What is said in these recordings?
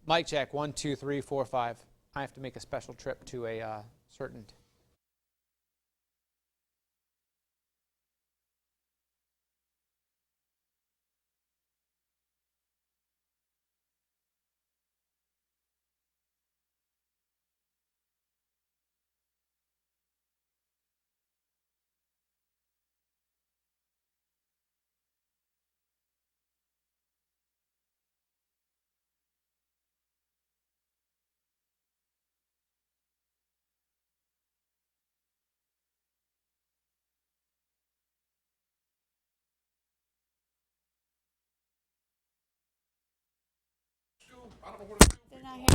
Mic check, 1, 2, 3, 4, 5. I have to make a special trip to a certain... They're not here.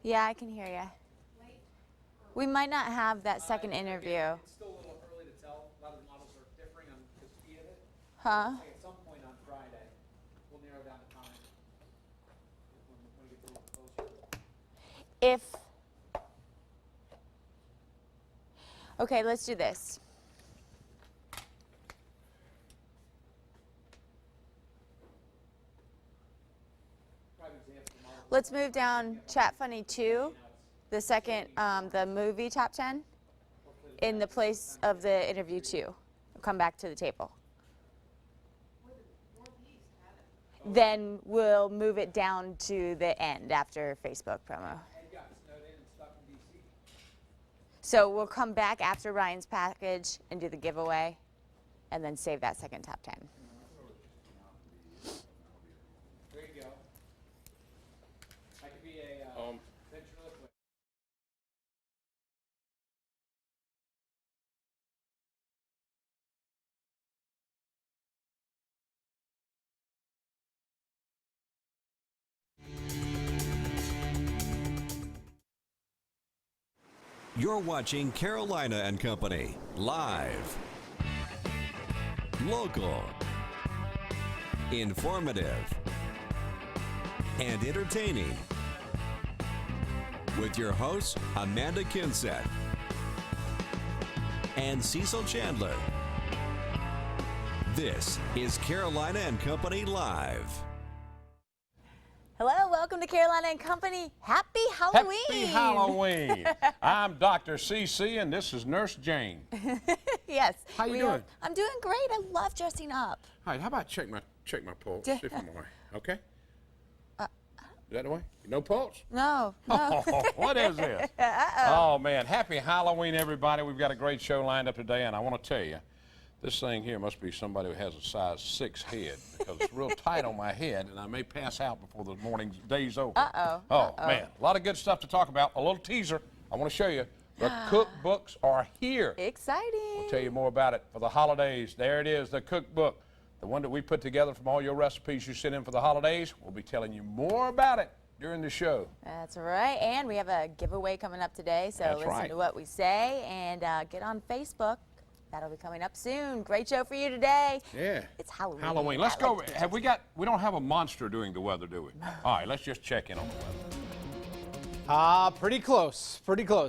Yeah, I can hear you. We might not have that second interview. It's still a little early to tell. A lot of the models are differing on the speed of it. Huh? At some point on Friday, we'll narrow down the time when we get a little closer. Okay, let's do this. Let's move down Chat Funny 2, the second, the movie top 10, in the place of the interview 2. We'll come back to the table. Then we'll move it down to the end after Facebook promo. So we'll come back after Ryan's package and do the giveaway, and then save that second top 10. There you go. I could be a ventriloquist. You're watching Carolina and Company, live, local, informative, and entertaining. With your hosts, Amanda Kinseth and Cecil Chandler. This is Carolina and Company Live. Hello, welcome to Carolina and Company. Happy Halloween! Happy Halloween! I'm Dr. CC, and this is Nurse Jane. Yes. How you doing? I'm doing great. I love dressing up. All right, how about check my pulse? See if I'm all right. Okay. Is that the way? No pulse? No. Oh, what is this? Oh man, happy Halloween, everybody! We've got a great show lined up today, and I want to tell you, this thing here must be somebody who has a size 6 head, because it's real tight on my head, and I may pass out before the day's over. Oh man, a lot of good stuff to talk about. A little teaser. I want to show you. The cookbooks are here. Exciting. We'll tell you more about it for the holidays. There it is, the cookbook. The one that we put together from all your recipes you sent in for the holidays. We'll be telling you more about it during the show. That's right. And we have a giveaway coming up today, so listen to what we say and get on Facebook. That'll be coming up soon. Great show for you today. Yeah. It's Halloween. Halloween. Let's go. We don't have a monster doing the weather, do we? All right, let's just check in on the weather. Pretty close,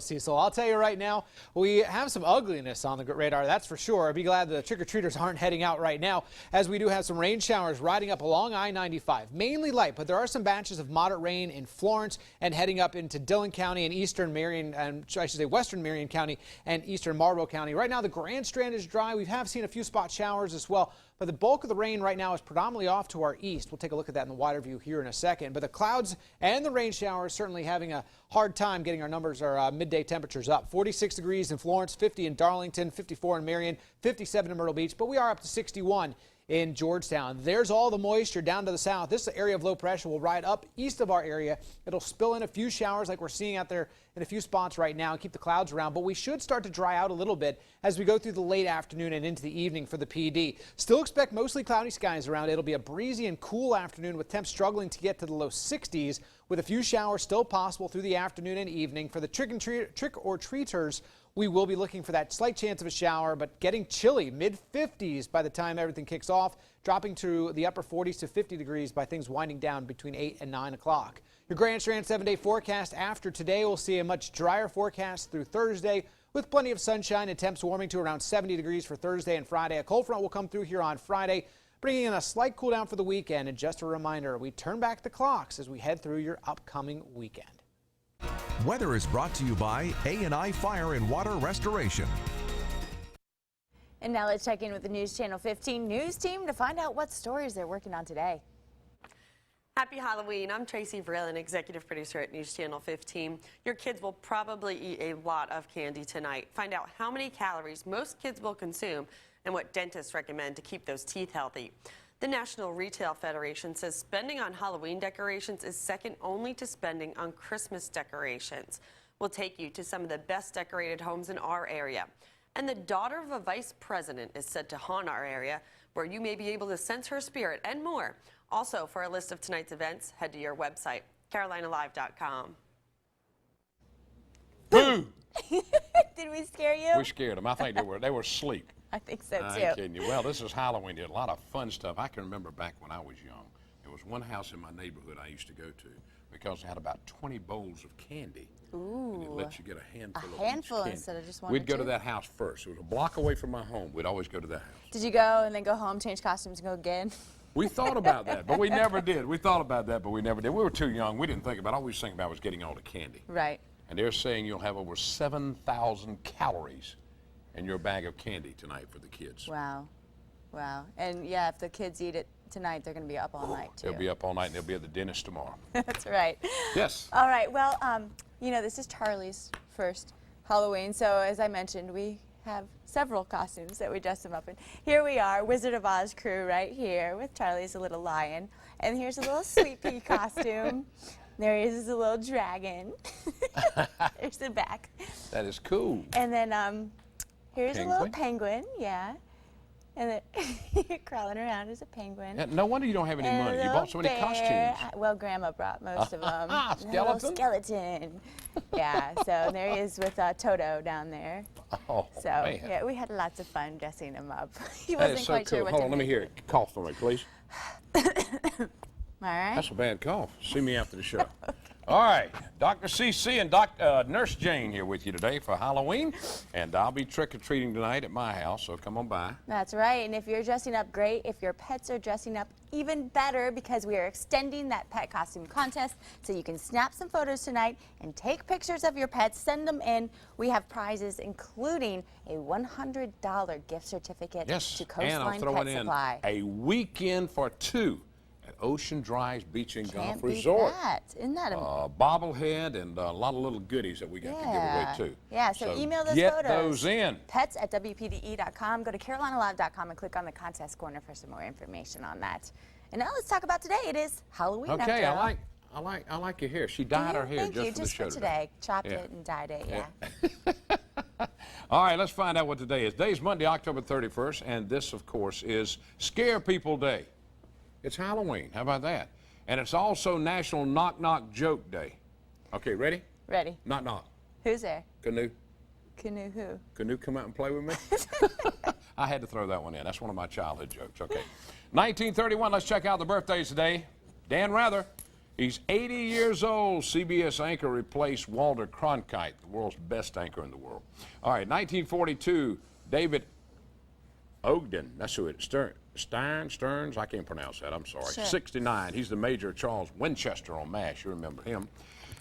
Cecil. I'll tell you right now, we have some ugliness on the radar, that's for sure. I'd be glad the trick-or-treaters aren't heading out right now, as we do have some rain showers riding up along I-95. Mainly light, but there are some batches of moderate rain in Florence and heading up into Dillon County and eastern Marion, and I should say western Marion County and eastern Marlborough County. Right now, the Grand Strand is dry. We have seen a few spot showers as well. But the bulk of the rain right now is predominantly off to our east. We'll take a look at that in the wider view here in a second. But the clouds and the rain showers certainly having a hard time getting our numbers, our midday temperatures up. 46 degrees in Florence, 50 in Darlington, 54 in Marion, 57 in Myrtle Beach. But we are up to 61 in Georgetown. There's all the moisture down to the south. This area of low pressure will ride up east of our area. It'll spill in a few showers like we're seeing out there in a few spots right now and keep the clouds around, but we should start to dry out a little bit as we go through the late afternoon and into the evening for the PD. Still expect mostly cloudy skies around. It'll be a breezy and cool afternoon with temps struggling to get to the low 60s, with a few showers still possible through the afternoon and evening. For the trick or treaters, we will be looking for that slight chance of a shower, but getting chilly, mid-50s by the time everything kicks off, dropping to the upper 40s to 50 degrees by things winding down between 8 and 9 o'clock. Your Grand Strand 7-day forecast after today will see a much drier forecast through Thursday with plenty of sunshine and temps warming to around 70 degrees for Thursday and Friday. A cold front will come through here on Friday, bringing in a slight cool down for the weekend. And just a reminder, we turn back the clocks as we head through your upcoming weekend. Weather is brought to you by A&I Fire and Water Restoration. And now let's check in with the News Channel 15 news team to find out what stories they're working on today. Happy Halloween. I'm Tracy Vreeland, executive producer at News Channel 15. Your kids will probably eat a lot of candy tonight. Find out how many calories most kids will consume and what dentists recommend to keep those teeth healthy. The National Retail Federation says spending on Halloween decorations is second only to spending on Christmas decorations. We'll take you to some of the best decorated homes in our area. And the daughter of a vice president is said to haunt our area, where you may be able to sense her spirit and more. Also, for a list of tonight's events, head to your website, carolinalive.com. Boo! Did we scare you? We scared them. I think they were asleep. I think so, I too. ain't kidding you. Well, this is Halloween. There's a lot of fun stuff. I can remember back when I was young, there was one house in my neighborhood I used to go to because it had about 20 bowls of candy. Ooh. And it let you get a handful of handful each candy. instead of just one or We'd go to two? that house first. It was a block away from my home. We'd always go to that house. Did you go and then go home, change costumes, and go again? We thought about that, but we never did. We thought about that, but we never did. We were too young. We didn't think about it. All we was thinking about was getting all the candy. Right. And they're saying you'll have over 7,000 calories in your bag of candy tonight for the kids. Wow. Wow. And yeah, if the kids eat it tonight, they're going to be up all night, too. They'll be up all night and they'll be at the dentist tomorrow. That's right. Yes. All right. Well, you know, this is Charlie's first Halloween. So as I mentioned, we have several costumes that we dress him up in. Here we are, Wizard of Oz crew right here with Charlie's a little lion. And here's a little Sweet Pea costume. There he is as a little dragon. There's the back. That is cool. And then here's a little penguin, yeah. And then you're crawling around as a penguin. Yeah, no wonder you don't have any And money. a You bought so many little costumes. bear. Well, Grandma brought most of them. And a little Skeleton? skeleton. Yeah, so there he is with Toto down there. Oh, So, man. yeah, we had lots of fun dressing him up. He That wasn't is so quite cool. sure what Hold to on, let me make. hear it. Cough for me, please. All right. That's a bad cough. See me after the show. All right, Dr. CC and Nurse Jane here with you today for Halloween, and I'll be trick-or-treating tonight at my house, so come on by. That's right, and if you're dressing up, great. If your pets are dressing up, even better, because we are extending that pet costume contest, so you can snap some photos tonight and take pictures of your pets, send them in. We have prizes, including a $100 gift certificate Yes, to and I'm Coastline throwing Pet in Supply. a weekend for two at Ocean Drive's Beach and Can't Golf beat Resort. that. Isn't that a Bobblehead and a lot of little goodies that we got to give away too. Yeah, so email those get photos. those in. Pets at WPDE.com. Go to CarolinaLive.com and click on the contest corner for some more information on that. And now let's talk about today. It is Halloween. Okay, after all. I like your hair. She dyed her hair Thank just you. for the Just show for today. Chopped it and dyed it. Yeah. All right, let's find out what today is. Today's Monday, October 31st, and this, of course, is Scare People Day. It's Halloween. How about that? And it's also National Knock Knock Joke Day. Okay, ready? Ready. Knock knock. Who's there? Canoe. Canoe who? Canoe, come out and play with me? I had to throw that one in. That's one of my childhood jokes. Okay. 1931, let's check out the birthdays today. Dan Rather, he's 80 years old. CBS anchor replaced Walter Cronkite, the world's best anchor in the world. All right, 1942, David Ogden, that's who it is. Stearns, I can't pronounce that, I'm sorry. Sure. 69, he's the Major Charles Winchester on MASH, you remember him.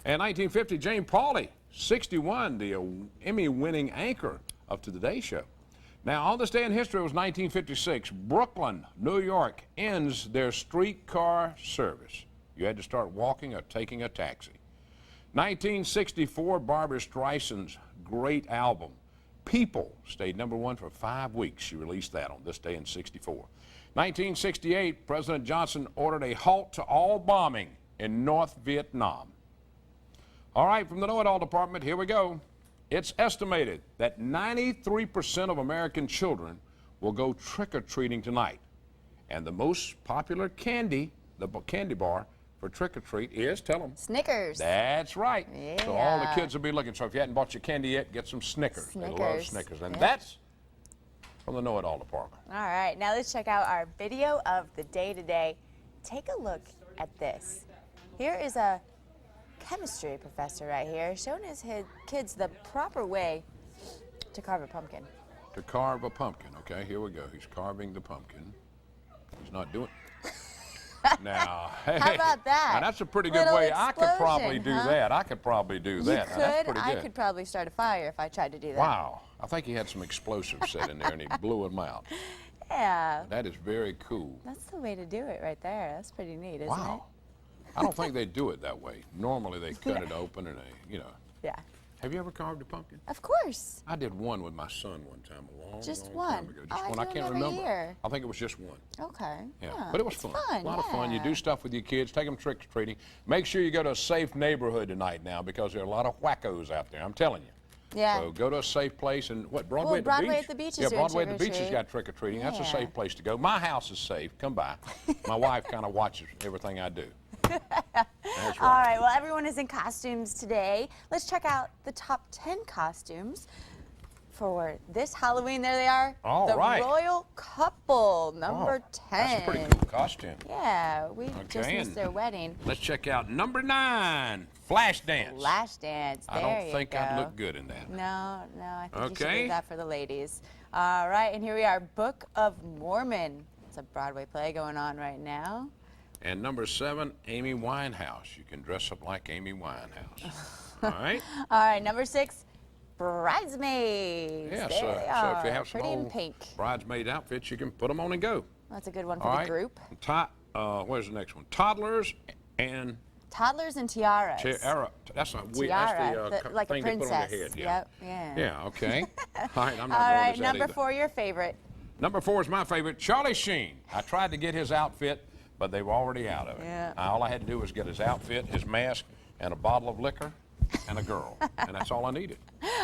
And 1950, Jane Pauley, 61, the Emmy-winning anchor of Today Show. Now, on this day in history, it was 1956. Brooklyn, New York, ends their streetcar service. You had to start walking or taking a taxi. 1964, Barbra Streisand's great album, People, stayed #1 for 5 weeks. She released that on this day in '64. 1968, President Johnson ordered a halt to all bombing in North Vietnam. All right, from the know-it-all department, here we go. It's estimated that 93% of American children will go trick-or-treating tonight. And the most popular candy, the candy bar for trick-or-treat is, tell them. Snickers. That's right. Yeah. So all the kids will be looking. So if you hadn't bought your candy yet, get some Snickers. They love Snickers. And that's from the know-it-all department. All right, now let's check out our video of the day today. Take a look at this. Here is a chemistry professor right here showing his kids the proper way to carve a pumpkin. To carve a pumpkin. Okay, here we go. He's carving the pumpkin. He's not doing Now, hey, how about that? Now that's a pretty good Little way. I could probably do explosion, huh? that. I could probably do that. You Now, that's could. pretty I good. could probably start a fire if I tried to do that. Wow. I think he had some explosives set in there and he blew them out. Yeah. That is very cool. That's the way to do it right there. That's pretty neat, isn't Wow. I don't think they do it that way. Normally they cut it open and they, it? Yeah. Have you ever carved a pumpkin? Of course. I did one with my son one time, a long, Just long one? time ago. Oh, Just I one. I do can't them every remember. year. I think it was just one. Okay. Yeah, Yeah. but it was It's fun. fun. A lot of fun. You yeah. do stuff with your kids. Take them trick-or-treating. Make sure you go to a safe neighborhood tonight now because there are a lot of wackos out there. I'm telling you. Yeah. So go to a safe place and what, Broadway Well, at the Broadway beach? at the beach is Yeah, doing Broadway at the beach has trick-or-treat. got trick-or-treating. That's a Yeah. safe place to go. My house is safe. Come by. My wife kind of watches everything I do. That's All right. right, well, everyone is in costumes today. Let's check out the top 10 costumes for this Halloween. There they are. All the right. Royal Couple, number 10. That's a pretty cool costume. Yeah, we just Okay, missed and their wedding. Let's check out number 9, Flash Dance. Flash Dance. There I don't you think go. I'd look good in that. No, I think you should Okay. do that for the ladies. All right, and here we are, Book of Mormon. It's a Broadway play going on right now. And number 7, Amy Winehouse. You can dress up like Amy Winehouse. All right? All right, number 6, Bridesmaids. Yeah, There so they are, if you have some pretty in old pink. bridesmaid outfits, you can put them on and go. That's a good one for All the right? group. Where's the next one? Toddlers and Toddlers and tiaras. tiara. That's a Tiara, like a thing they put on their princess. head. Yeah. Yep, yeah. Yeah, okay. All right, I'm not All going right, to that number either. 4, your favorite. Number 4 is my favorite, Charlie Sheen. I tried to get his outfit, but they were already out of it. Yeah. All I had to do was get his outfit, his mask, and a bottle of liquor, and a girl. And that's all I needed.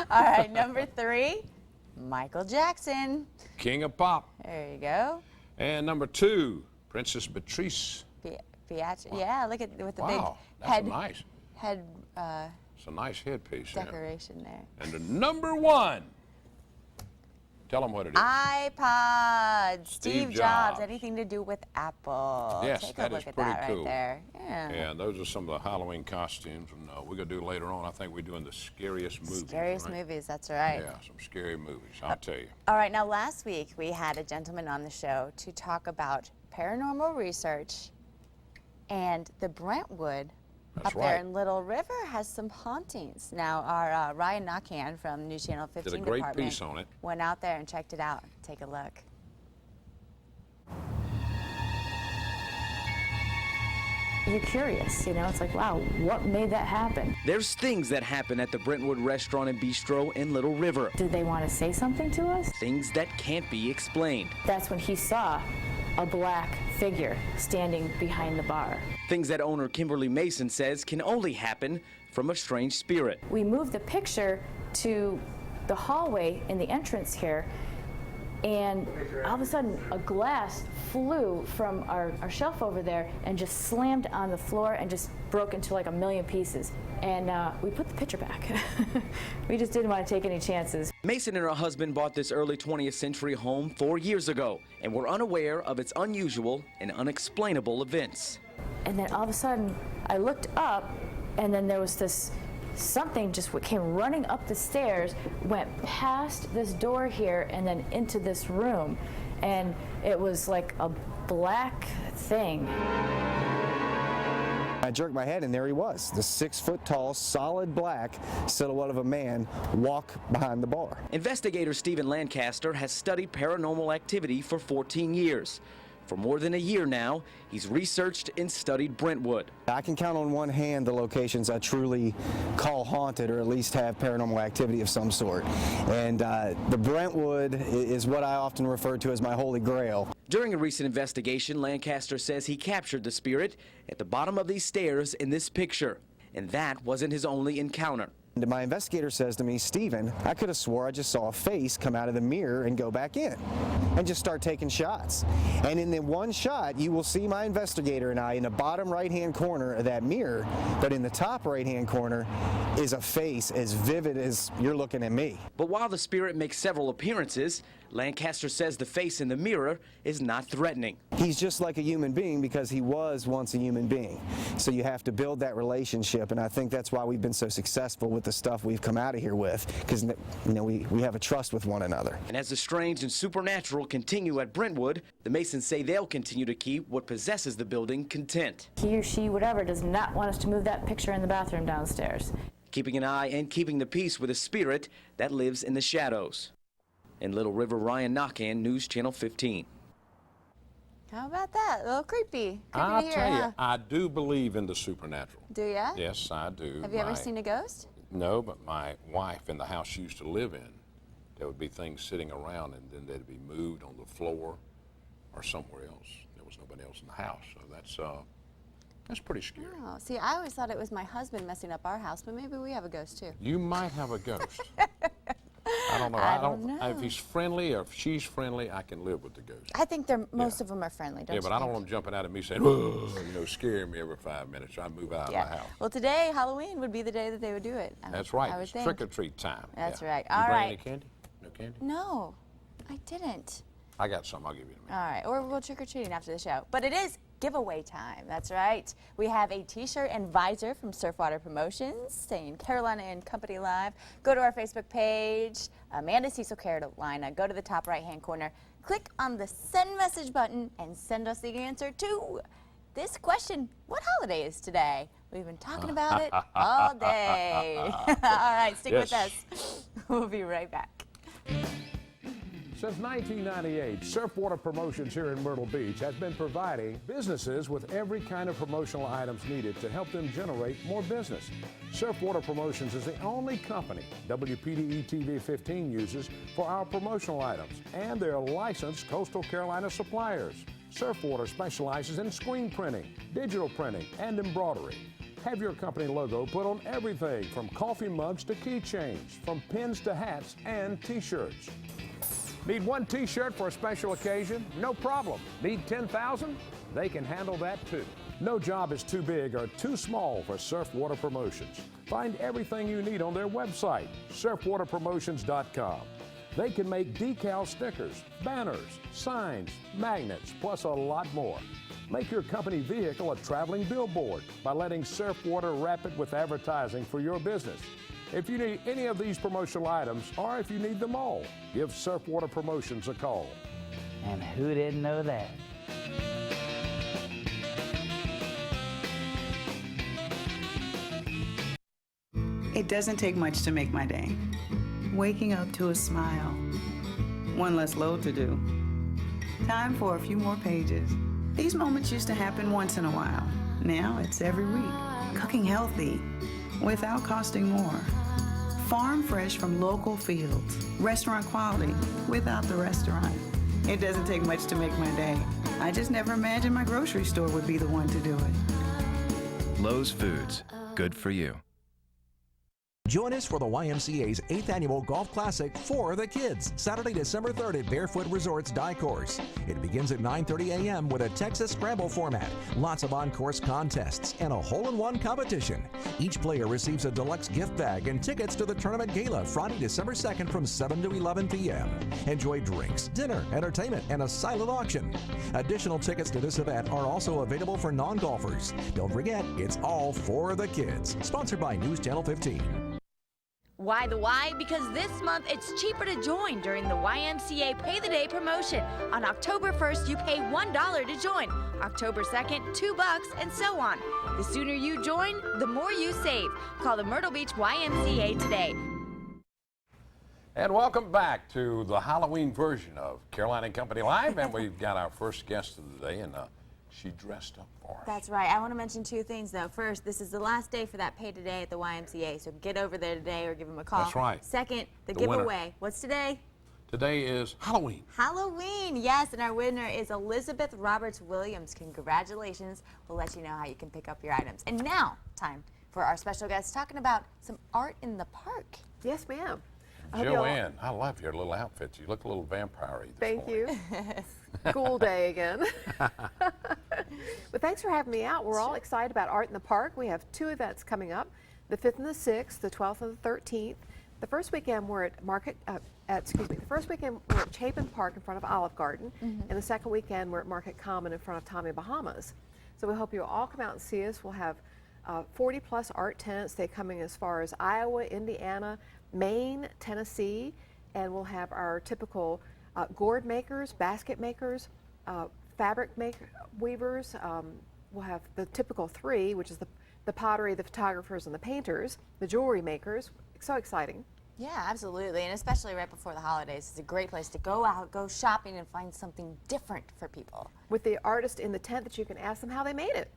All right, number 3, Michael Jackson. King of Pop. There you go. And number 2, Princess Beatrice. Yeah, look at with the Wow, big that's nice. head It's a nice headpiece. there. decoration there. And the number 1, tell them what it is. iPod. Steve Steve Jobs. Jobs. Anything to do with Apple. Yes, Take that a is look at pretty that cool. right there. Yeah. Yeah, those are some of the Halloween costumes, and we're going to do later on. I think we're doing the scariest movies. Scariest right? movies, that's right. Yeah, some scary movies, I'll tell you. All right, now last week we had a gentleman on the show to talk about paranormal research, and the Brentwood That's up there right. in Little River has some hauntings. Now, our Ryan Knockhand from News Channel 15 Did a great department piece on it. went out there and checked it out. Take a look. You're curious, you know, it's like, wow, what made that happen? There's things that happen at the Brentwood Restaurant and Bistro in Little River. Did they want to say something to us? Things that can't be explained. That's when he saw a black figure standing behind the bar. Things that owner Kimberly Mason says can only happen from a strange spirit. We moved the picture to the hallway in the entrance here, and all of a sudden a glass flew from our shelf over there and just slammed on the floor and just broke into like a million pieces. And we put the picture back. We just didn't want to take any chances. Mason and her husband bought this early 20th century home 4 years ago and were unaware of its unusual and unexplainable events. And then all of a sudden I looked up, and then there was this something just came running up the stairs, went past this door here, and then into this room. And it was like a black thing. I jerked my head, and there he was, the 6-foot-tall, solid black silhouette of a man walk behind the bar. Investigator Stephen Lancaster has studied paranormal activity for 14 years. For more than a year now, he's researched and studied Brentwood. I can count on one hand the locations I truly call haunted, or at least have paranormal activity of some sort. And the Brentwood is what I often refer to as my holy grail. During a recent investigation, Lancaster says he captured the spirit at the bottom of these stairs in this picture. And that wasn't his only encounter. And my investigator says to me, Stephen, I could have swore I just saw a face come out of the mirror and go back in and just start taking shots. And in the one shot, you will see my investigator and I in the bottom right-hand corner of that mirror, but in the top right-hand corner is a face as vivid as you're looking at me. But while the spirit makes several appearances, Lancaster says the face in the mirror is not threatening. He's just like a human being because he was once a human being. So you have to build that relationship, and I think that's why we've been so successful with the stuff we've come out of here with, because we have a trust with one another. And as the strange and supernatural continue at Brentwood, the Masons say they'll continue to keep what possesses the building content. He or she, whatever, does not want us to move that picture in the bathroom downstairs. Keeping an eye and keeping the peace with a spirit that lives in the shadows. In Little River, Ryan Knockan, News Channel 15. How about that? A little creepy. I'll Creepy to tell hear, you, huh? I do believe in the supernatural. Do ya? Yes, I do. Have you ever seen a ghost? No, but my wife in the house she used to live in, there would be things sitting around and then they'd be moved on the floor or somewhere else. There was nobody else in the house, so that's pretty scary. Oh, see, I always thought it was my husband messing up our house, but maybe we have a ghost too. You might have a ghost. I don't know. I don't know. If he's friendly or if she's friendly, I can live with the ghost. I think most of them are friendly, don't you? Yeah, but I don't want them jumping out at me saying, "Whoa," scaring me every 5 minutes. So I move out of my house. Well, today, Halloween, would be the day that they would do it. That's right. I would It's think. trick or treat time. That's Yeah. right. You All bring right. any candy? No candy? No, I didn't. I got some. I'll give you in a minute. All right, or we'll trick-or-treating after the show. But it is giveaway time, that's right. We have a t-shirt and visor from Surfwater Promotions saying Carolina and Company Live. Go to our Facebook page, Amanda Cecil Carolina. Go to the top right-hand corner, click on the send message button, and send us the answer to this question. What holiday is today? We've been talking about it all day. All right, stick with us. We'll be right back. Since 1998, Surfwater Promotions here in Myrtle Beach has been providing businesses with every kind of promotional items needed to help them generate more business. Surfwater Promotions is the only company WPDE TV 15 uses for our promotional items, and they're licensed Coastal Carolina suppliers. Surfwater specializes in screen printing, digital printing, and embroidery. Have your company logo put on everything from coffee mugs to keychains, from pins to hats and t-shirts. Need one t-shirt for a special occasion? No problem. Need 10,000? They can handle that too. No job is too big or too small for Surfwater Promotions. Find everything you need on their website, surfwaterpromotions.com. They can make decal stickers, banners, signs, magnets, plus a lot more. Make your company vehicle a traveling billboard by letting Surfwater wrap it with advertising for your business. If you need any of these promotional items, or if you need them all, give Surfwater Promotions a call. And who didn't know that? It doesn't take much to make my day. Waking up to a smile. One less load to do. Time for a few more pages. These moments used to happen once in a while. Now it's every week. Cooking healthy without costing more. Farm fresh from local fields. Restaurant quality without the restaurant. It doesn't take much to make my day. I just never imagined my grocery store would be the one to do it. Lowe's Foods. Good for you. Join us for the YMCA's 8th Annual Golf Classic for the Kids, Saturday, December 3rd at Barefoot Resort's Die Course. It begins at 9:30 a.m. with a Texas Scramble format, lots of on-course contests, and a hole-in-one competition. Each player receives a deluxe gift bag and tickets to the tournament gala Friday, December 2nd from 7 to 11 p.m. Enjoy drinks, dinner, entertainment, and a silent auction. Additional tickets to this event are also available for non-golfers. Don't forget, it's all for the kids. Sponsored by News Channel 15. Why the why? Because this month it's cheaper to join during the YMCA Pay the Day promotion. On October 1st, you pay $1 to join. October 2nd, $2, and so on. The sooner you join, the more you save. Call the Myrtle Beach YMCA today. And welcome back to the Halloween version of Carolina and Company Live. And we've got our first guest of the day, and she dressed up for us. That's right. I want to mention two things, though. First, this is the last day for that pay today at the YMCA, so get over there today or give them a call. That's right. Second, the winner. giveaway. What's today? Today is Halloween. Halloween, yes, and our winner is Elizabeth Roberts Williams. Congratulations. We'll let you know how you can pick up your items. And now, time for our special guest, talking about some art in the park. Yes, ma'am. JoAnne, I love your little outfits. You look a little vampire-y this Thank morning. you. School day again. But thanks for having me out. We're all excited about Art in the Park. We have 2 events coming up, the 5th and the 6th, the 12th and the 13th. The first weekend we're at the first weekend we're at Chapin Park in front of Olive Garden, and the second weekend we're at Market Common in front of Tommy Bahama's. So we hope you'll all come out and see us. We'll have 40 plus art tenants. They're coming as far as Iowa, Indiana, Maine, Tennessee, and we'll have our typical gourd makers, basket makers, fabric weavers. We'll have the typical 3, which is the pottery, the photographers, and the painters, the jewelry makers. So exciting. Yeah, absolutely, and especially right before the holidays. It's a great place to go out, go shopping, and find something different for people. With the artist in the tent that you can ask them how they made it.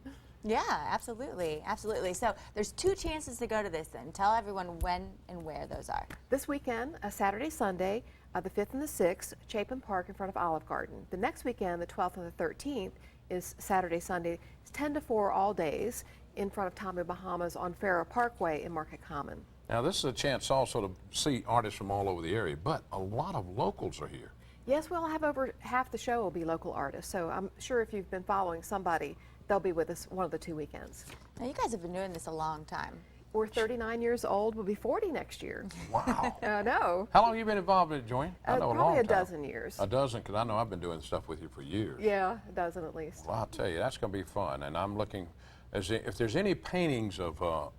Yeah, absolutely, absolutely. So there's 2 chances to go to this then. Tell everyone when and where those are. This weekend, Saturday, Sunday, the 5th and the 6th, Chapin Park in front of Olive Garden. The next weekend, the 12th and the 13th, is Saturday, Sunday. It's 10 to 4 all days in front of Tommy Bahama's on Farrah Parkway in Market Common. Now, this is a chance also to see artists from all over the area, but a lot of locals are here. Yes, we'll have over half the show will be local artists, so I'm sure if you've been following somebody, they'll be with us one of the 2 weekends. Now, you guys have been doing this a long time. We're 39 years old. We'll be 40 next year. Wow. I know. How long have you been involved in it, JoAnne? I know probably a long time. a dozen years. A dozen, because I know I've been doing stuff with you for years. Yeah, a dozen at least. Well, I'll tell you, that's going to be fun, and I'm looking, if there's any paintings of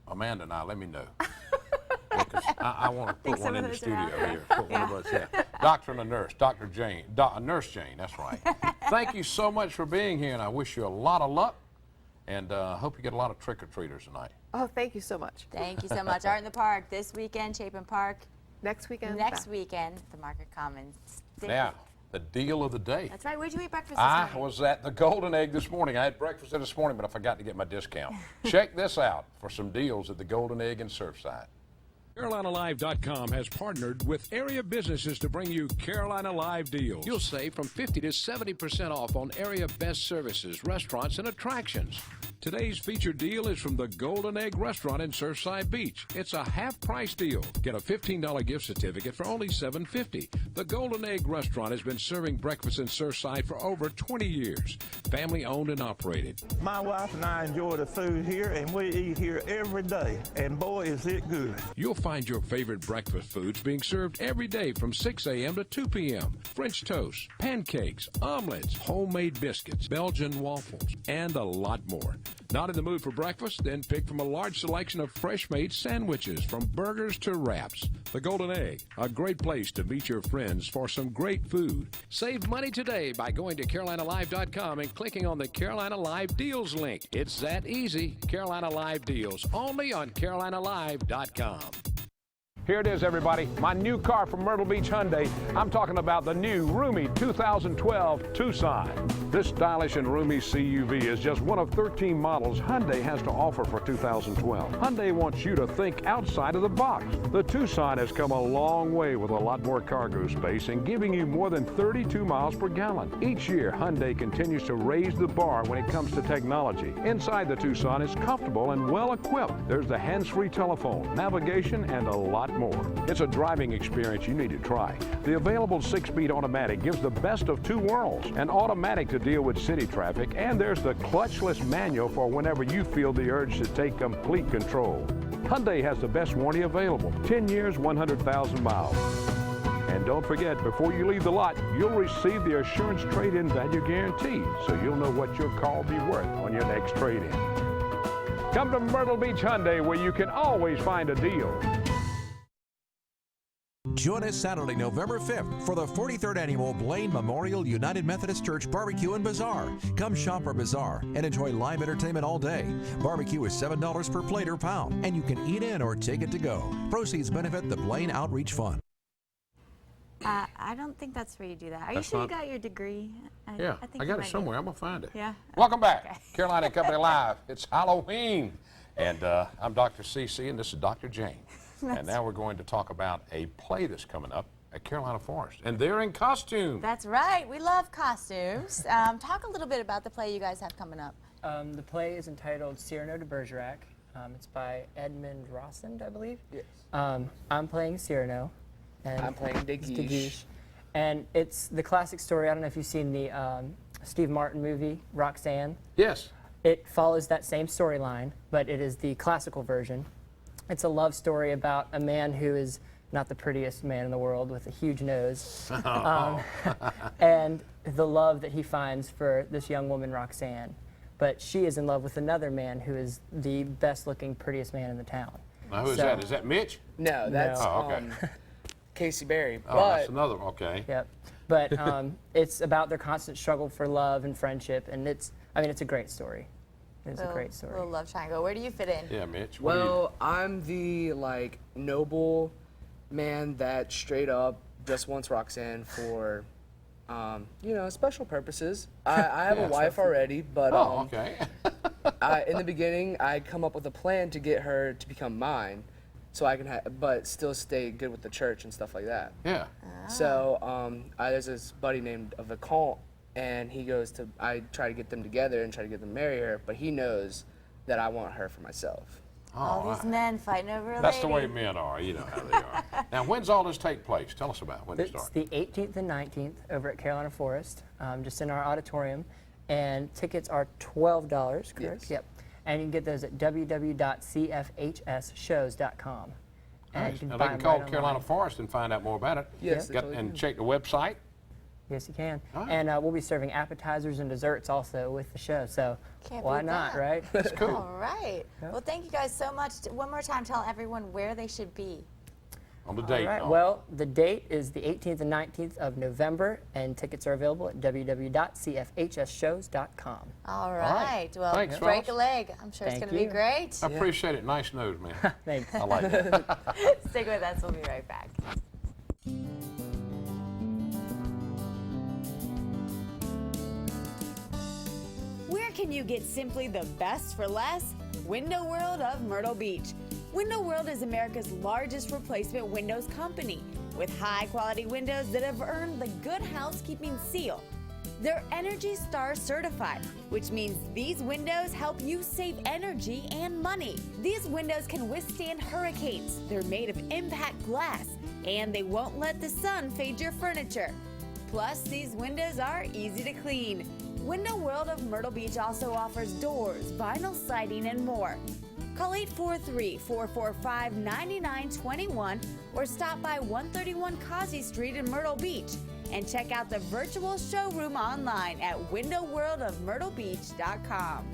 Amanda and I, let me know. Because I want to put one in the studio here. Put one of us, yeah. Doctor and a nurse, Dr. Jane, Nurse Jane, that's right. Thank you so much for being here, and I wish you a lot of luck, and hope you get a lot of trick-or-treaters tonight. Oh, thank you so much. Thank you so much. Art in the Park this weekend, Chapin Park. Next weekend? Next weekend, the Market Commons. Now, the deal of the day. That's right. Where'd you eat breakfast this I morning? was at the Golden Egg this morning. I had breakfast there this morning, but I forgot to get my discount. Check this out for some deals at the Golden Egg in Surfside. CarolinaLive.com has partnered with area businesses to bring you Carolina Live deals. You'll save from 50 to 70% off on area best services, restaurants, and attractions. Today's featured deal is from the Golden Egg Restaurant in Surfside Beach. It's a half-price deal. Get a $15 gift certificate for only $7.50. The Golden Egg Restaurant has been serving breakfast in Surfside for over 20 years. Family owned and operated. My wife and I enjoy the food here, and we eat here every day, and boy, is it good. You'll find your favorite breakfast foods being served every day from 6 a.m. to 2 p.m. French toast, pancakes, omelets, homemade biscuits, Belgian waffles, and a lot more. Not in the mood for breakfast? Then pick from a large selection of fresh-made sandwiches, from burgers to wraps. The Golden Egg, a great place to meet your friends for some great food. Save money today by going to CarolinaLive.com and clicking on the Carolina Live Deals link. It's that easy. Carolina Live Deals, only on CarolinaLive.com. Here it is, everybody. My new car from Myrtle Beach Hyundai. I'm talking about the new roomy 2012 Tucson. This stylish and roomy CUV is just one of 13 models Hyundai has to offer for 2012. Hyundai wants you to think outside of the box. The Tucson has come a long way with a lot more cargo space and giving you more than 32 miles per gallon. Each year, Hyundai continues to raise the bar when it comes to technology. Inside the Tucson is comfortable and well equipped. There's the hands-free telephone, navigation, and a lot more. It's a driving experience you need to try. The available 6-speed automatic gives the best of 2 worlds, an automatic to deal with city traffic, and there's the clutchless manual for whenever you feel the urge to take complete control. Hyundai has the best warranty available, 10 years, 100,000 miles. And don't forget, before you leave the lot, you'll receive the Assurance Trade-In Value Guarantee, so you'll know what your car will be worth on your next trade-in. Come to Myrtle Beach Hyundai, where you can always find a deal. Join us Saturday, November 5th for the 43rd Annual Blaine Memorial United Methodist Church Barbecue and Bazaar. Come shop our bazaar and enjoy live entertainment all day. Barbecue is $7 per plate or pound, and you can eat in or take it to go. Proceeds benefit the Blaine Outreach Fund. I don't think that's where you do that. Are you sure you got your degree? Yeah, I got it somewhere. I'm going to find it. Yeah. Welcome back. Okay. Carolina Company Live. It's Halloween. And I'm Dr. Cecil, and this is Dr. Jane. And now we're going to talk about a play that's coming up at Carolina Forest. And they're in costume. That's right. We love costumes. Talk a little bit about the play you guys have coming up. The play is entitled Cyrano to Bergerac. It's by Edmund Rossend, I believe. Yes. I'm playing Cyrano. And I'm playing De Guiche. And it's the classic story. I don't know if you've seen the Steve Martin movie, Roxanne. Yes. It follows that same storyline, but it is the classical version. It's a love story about a man who is not the prettiest man in the world with a huge nose. And the love that he finds for this young woman, Roxanne. But she is in love with another man who is the best looking, prettiest man in the town. Now, who's that? Is that Mitch? No, that's okay. Casey Berry. Oh, that's another one. Okay. Yep. But it's about their constant struggle for love and friendship, and it's a great story. It's a great story. Little love triangle. Where do you fit in? Yeah, Mitch. Well, I'm the noble man that straight up just wants Roxanne for, special purposes. I have a wife already, but okay. in the beginning, I come up with a plan to get her to become mine, so I can, but still stay good with the church and stuff like that. Yeah. So there's this buddy named Vicomte, and I try to get them together and try to get them to marry her, but he knows that I want her for myself. All these men fighting over a That's lady. the way men are. You know how they are. Now, when's all this take place? Tell us about when it starts. It's the 18th and 19th over at Carolina Forest, just in our auditorium, and tickets are $12, correct? Yes. Yep. And you can get those at www.cfhsshows.com. Nice. Now, they can call Carolina Forest and find out more about it. Yes. And check the website. Yes, you can. Right. And we'll be serving appetizers and desserts also with the show, so why not, right? That's cool. All right. Yep. Well, thank you guys so much. One more time, tell everyone where they should be. On the date. All right. Well, the date is the 18th and 19th of November, and tickets are available at www.cfhsshows.com. All right. Well, Thanks, break fellas. a leg. I'm sure it's Thank going to be you. great. I appreciate it. Nice nose, man. Thanks. I like it. Stick with us. We'll be right back. Where can you get simply the best for less? Window World of Myrtle Beach. Window World is America's largest replacement windows company, with high-quality windows that have earned the Good Housekeeping seal. They're Energy Star certified, which means these windows help you save energy and money. These windows can withstand hurricanes, they're made of impact glass, and they won't let the sun fade your furniture. Plus, these windows are easy to clean. Window World of Myrtle Beach also offers doors, vinyl siding, and more. Call 843-445-9921 or stop by 131 Causey Street in Myrtle Beach and check out the virtual showroom online at windowworldofmyrtlebeach.com.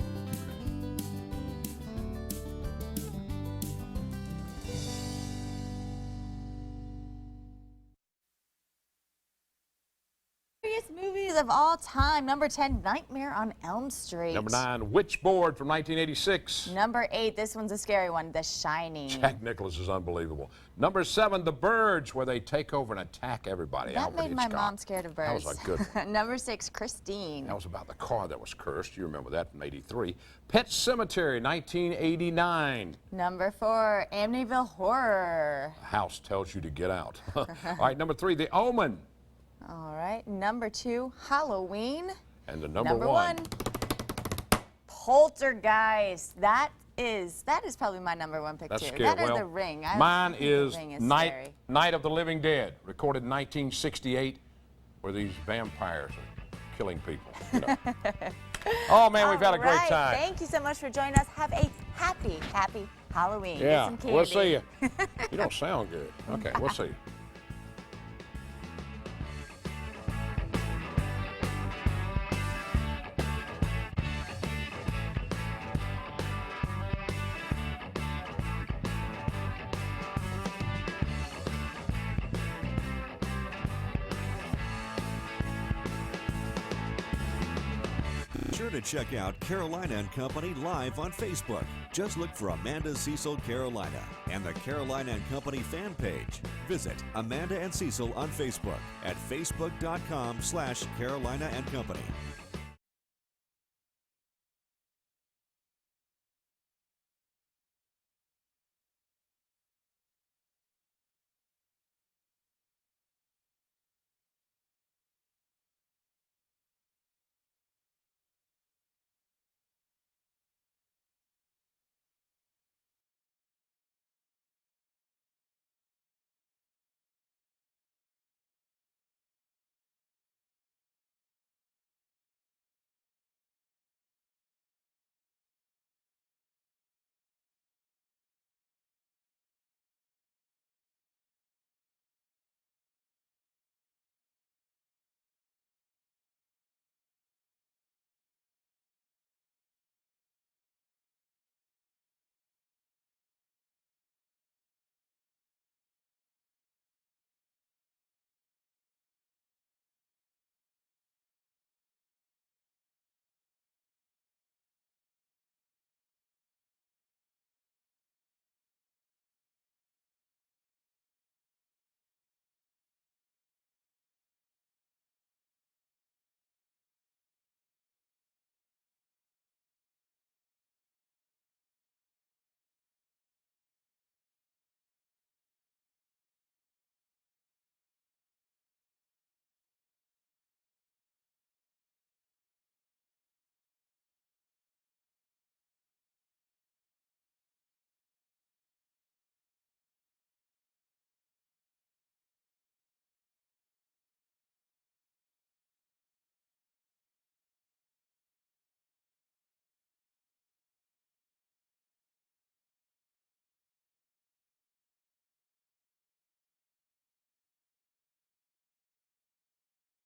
Movies of all time. Number 10, Nightmare on Elm Street. Number 9, Witchboard from 1986. Number 8, this one's a scary one, The Shining. Jack Nicklaus is unbelievable. Number 7, The Birds, where they take over and attack everybody. That Alfred made my Hitchcock. mom scared of birds. That was a good one. Number 6, Christine. That was about the car that was cursed. You remember that from 83. Pet Cemetery, 1989. Number 4, Amityville Horror. The house tells you to get out. All right, number 3, The Omen. All right, number 2, Halloween. And the number 1. Poltergeist. That is probably my number 1 pick That's too. scary. That Well, or The Ring. Mine is, The Ring is Night of the Living Dead, recorded in 1968, where these vampires are killing people. You know. Oh man, we've had a great time. Thank you so much for joining us. Have a happy Halloween. Yeah, Get some candy. we'll see you. You don't sound good. Okay, we'll see you. Be sure to check out Carolina and Company live on Facebook. Just look for Amanda Cecil Carolina and the Carolina and Company fan page. Visit Amanda and Cecil on Facebook at facebook.com/Carolina and Company.